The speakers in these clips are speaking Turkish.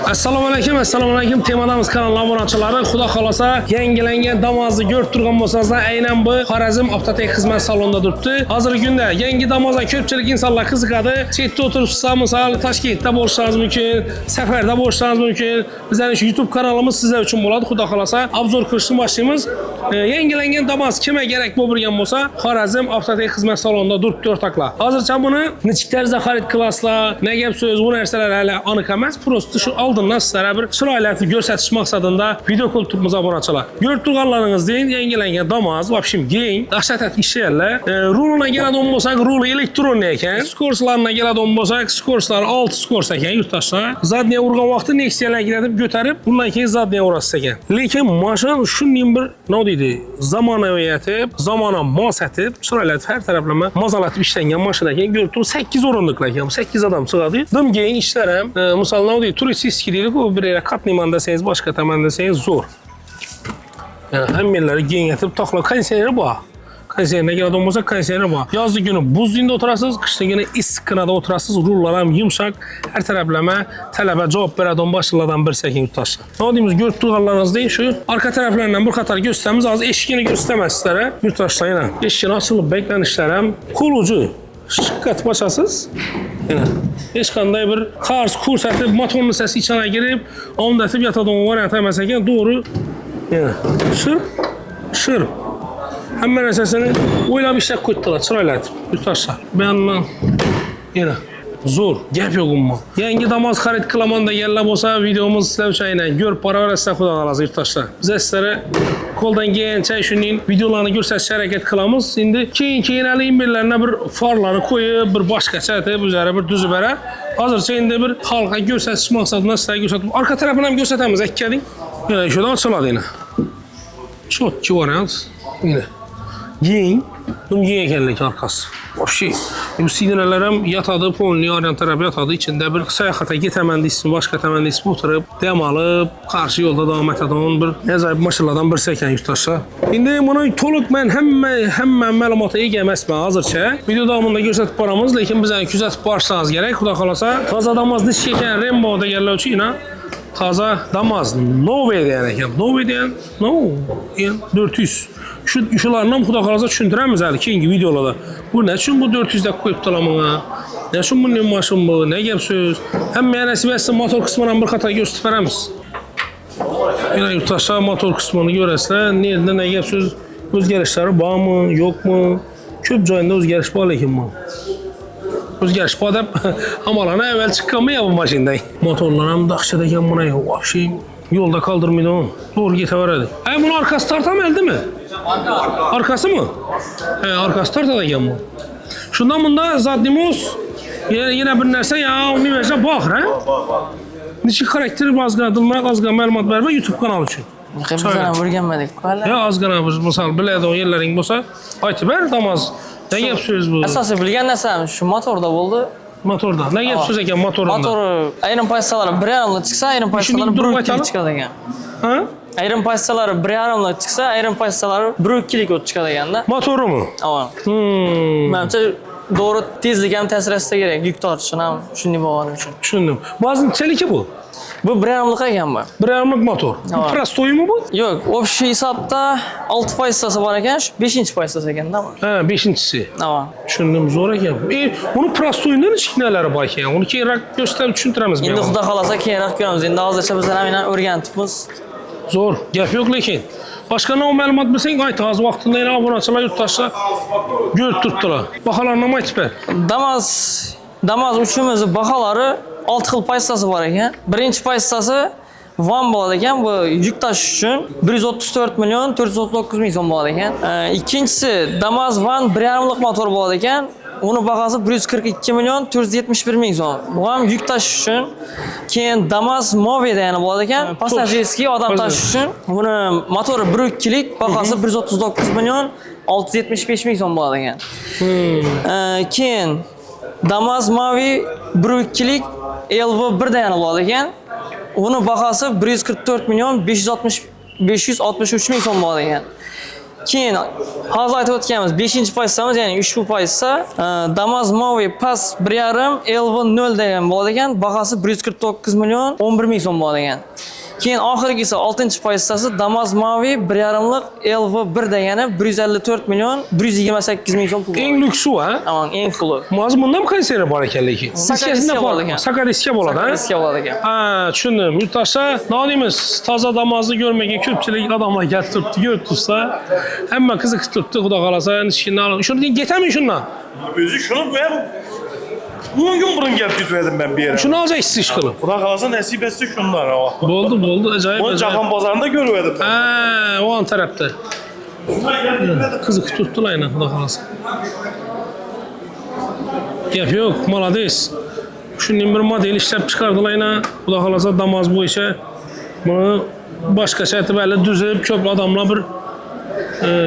Assalomu alaykum. Temadamiz kanal obunachiları. Xudo xolasa yangilangan Damoz'ni ko'rib turgan bo'lsangizlar, aynan bu Xorazm Avtotek xizmat salonida turibdi. Hozirgi kunda yangi Damoz'a ko'pchilik insonlar qiziqadi. Chetda o'tiribsiz, misol Toshkentda bo'lishingiz mumkin, safarda bo'lishingiz mumkin. Bizning shu YouTube kanalimiz sizlar uchun bo'ladi. Xudo xolasa obzor ko'rishni boshlaymiz. Yangilangan Damoz kimga kerak bo'lgan bo'lsa, Xorazm Avtotek xizmat salonida turibdi o'rtoqlar. Hozircha buni nechta tarzda xarid qilasizlar, ne gap so'z, bu narsalar hali aniq emas. Prosta shu oldindan sizlarga bir chiroylarni ko'rsatish maqsadida video kulturimiz obunachilar. Ko'rib turganlaringizdek yangilangan Damoz, vobshim keng, dahshat ishlarlar. Rulga keladigan bo'lsak, rul elektron ekan. Skorslarga keladigan bo'lsak, skorslar 6 skors ekan yurtdoshlar. Zadniya urgan vaqtda Nexia'larga ketib ko'tarib, bundan keyin zadniya urasiz ekan. Lekin mashina shunday bir nima deydi, zamonaviyati, zamona mos etib, chiroylar har taraflama mozalatib ishlangan mashina ekan. Ko'rib turib 8 o'rindiqlar ekan. 8 odam sig'adi. Dim keng ishlar ham, misol nima deydi, turistik deydi, bu bir yere qatnayman desangiz, boshqa tomon desangiz zo'r. Yani hammalari keng etib, to'xlab konditsioneri bor. Konditsionerga keladigan bo'lsa, konditsioner bor. Yozgi kuni buzingda o'tirasiz, qishki kuni issiqqinada o'tirasiz. Rullar ham yumshoq, har taraflama talaba javob beradigan boshlardan birisi ekan yurtdoshlar. Nima deymiz, ko'rib turganlaringizdek shu orqa taraflaridan bir qator ko'rsatamiz. Hozir eshigini ko'rsataman sizlarga. Yurtdoshlar yana eshigini ochilib beklanishlar ham qo'l uji shiqqat bosasiz. Yana hech qanday bir qarz ko'rsatib, motorning sesi ichine girib, o'ndatib yotadigan variant emas ekan, to'g'ri. Yana shir hamma narsasini o'ylab ishlab qo'ydilar, chiroylar yurtdoshlar. Men yana zo'r gap yo'q umuman. Yangi Damoz xarid qilaman deganlar bo'lsa, videomiz sizlar uchun aynan ko'rib boraverasizlar, xudo xolasa yurtdoshlar. Biz sizlarga qo'ldan kelgancha shuning videolarni ko'rsatishga harakat qilamiz. Endi keyin hali imberlarga bir farlarni qo'yib, bir boshqacha etib, o'zlari bir tuzib berib, hozircha endi bir xalqqa ko'rsatish maqsadida sizlarga ko'rsatib, orqa tarafini ham ko'rsatamiz, aytganing. Yana shudan ochiladi yana. Chotki variant. Yana Yeng, bunga ekanlik arkası. Vobshe, bu sidinalar ham yotadi, polni oryan taraf yotadi, ichida bir sayohatga ketaman deysizmi, boshqa tomon deysizmi, o'tirib, dam olib, qarshi yo'lda davom etadigan bir ajoyib mashinalardan birisi ekan yurtdoshlar. Endi buni to'liq men hamma ma'lumotga ega emasman hozircha. Video davomida ko'rsatib boramiz, lekin bizlarni kuzatib borishingiz kerak, xudo xolasa. Toza Damoz nechta ekan Rembo deganlar uchun, toza Damoz Nove degan ekan. Nove degan, no, 400. Shularni ham xudo xolasa tushuntiramiz hali keyingi videolarda. Bu ne uchun bu 400 deb qo'yibdilar menga? Ne uchun bunday mashina bu? Ne gap so'z? Hamma nasib etsa motor qismini ham bir qator ko'rsatib beramiz. Yana yurtdoshlar motor qismini ko'rasizlar. Nerda ne gap so'z, o'zgarishlari bormi, yo'qmi? Ko'p joyda o'zgarish bor lekin bu. O'zgarish bor deb hamalani avval chiqqanmi bu mashinadan? Motorlar ham dahshat ekan buni. Vobshe yo'lda qoldirmaydi u. To'g'ri ketaveradi. Buni arkasi tortamadimi? Arkası mı? Arkası tortadi ekan bu. Shundan bunda zadnimiz yana bir narsa ya, nimaga baqir, ha? Necha xarakter ozgina ma'lumot berma YouTube kanali uchun. Bizlar o'rganmadik. Ya ozgina biz misol biladigan yerlaring bo'lsa, aytib ber, Damoz. Ne gap so'z bu? Asosiy bilgan narsam shu motorda bo'ldi. Motorda. Ne gap so'z ekan motorda? Motor ayrim pozitsiyalar 1.5 chiqsa, ayrim pozitsiyalar 1.2 chiqadi ekan. Ha? Ayrim pozitsiyalar 1.5 chiqsa, ayrim pozitsiyalar 1.2lik o'tib chiqadi ekanda. Motorimi? Ha. Menimcha to'g'ri tezlik ham ta'sir etsa kerak, yuk tortishini ham shunday bo'lgani uchun. Tushundim. Ba'zi nechaliki bu? Bu 1.5lik ekan bu. 1.5lik motor. Prostoymi bu? Yo'q, общий hisobda 6 pozitsiyasi bor ekan, 5-pozitsiyasi ekanda bu. Ha, 5-si. Ha. Tushundim, zo'r ekan. Buni prostoyning ichkinalari bor ekan. Uni keyinroq ko'rsatib tushuntiramiz. Endi xudo xolasa keyinroq ko'ramiz. Endi hozircha bizlar ham o'rganibmiz. Zo'r, gap yo'q lekin. Boshqa nima ma'lumot bilsang, ayt, hozir vaqtida yana obunachilar yurtdoshlar ko'rib turibdilar. Baholarni ham aytib ber. Damoz uchimiz baholari 6 xil pozitsiyasi bor ekan. Birinchi pozitsiyasi van bo'ladi ekan, bu yuk tashish uchun 134 million 439 ming so'm bo'ladi ekan. Ikkinchisi Damoz van 1.5lik motor bo'ladi ekan. Uni bahosi 142 million 471 ming so'm. Bu ham yuk tashish uchun. Keyin Damoz Move degani bo'ladi ekan. Passajirskiy odam tashish uchun. Buni motori 1.2lik, bahosi 139 million 675 ming so'm bo'ladi ekan. Keyin Damoz Mavi 1.2lik LV1 degani bo'ladi ekan. Uni bahosi 144 million 563 ming so'm bo'ladi ekan. Keyin hozir aytib o'tganimiz 5-pozitsiyamiz, ya'ni ushbu pozitsiya Damas Mavi Pass 1.5 LV0 degan bo'ladi ekan. Bahasi 149 million 11 ming so'm bo'ladi ekan. Keyin oxirgisi 6-pozitsiyasi Damas Mavi 1.5lik LV1 degani 154 million 128 ming so'm pul. Eng lyuksu ha? Tamam, eng puli. Hozir bunda ham konseri bor ekan lekin. Sakadiska bo'ladi ekan. Sakadiska bo'ladi, ha? Sakadiska bo'ladi ekan. Ha, tushundim. Yurtdoshlar, nima deymiz? Toza Damas'ni ko'rmagan ko'pchilik odamlar kelib turibdi, ko'rib tursa, hamma qiziqib turibdi, xudo xolasa, shundan olib. Shundan ketami shundan? Özü şunu ben 10 gün burun gelip gitmedim ben bir yere. Shuni olacaksınız ish qilib. Xudo kalasa nasip etse şunlar ha. Bo'ldi, ajoyib. Onu Cahan Pazarı'nda görmedim. Ha, o an tarafta. Bunlar gelip gitmedim. Qiziqib turibdilar aynan, xudo xolasa. Gap yo'q, молодец. Shundan bir model ishlab chiqardilar aynan, xudo xolasa Damas bo'yicha. Buni boshqacha aytib hali düzüb, ko'p odamlar bir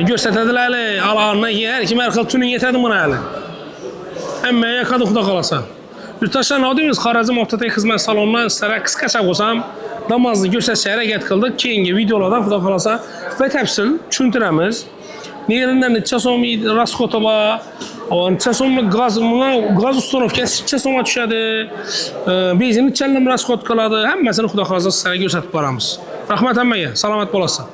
ko'rsatadilar hali. Alağına yer, kim har xil tuning yetadi buni hali. Hamma yoqadi xudo xolasa. Yurtdoshlar, nima deymiz? Xorazm avtotek xizmat salonidan sizlarga qisqacha bo'lsam Damas'ni ko'rsatishga harakat qildik. Keyingi videolarda xudo xolasa batafsil tushuntiramiz. Neridan necha so'm расход bor, necha so'mlik gaz uстановkasi necha so'mga tushadi, benzin necha rasxod qiladi, hammasini xudo xolasa sizlarga ko'rsatib boramiz. Rahmat hammaga, salomat bo'lasiz.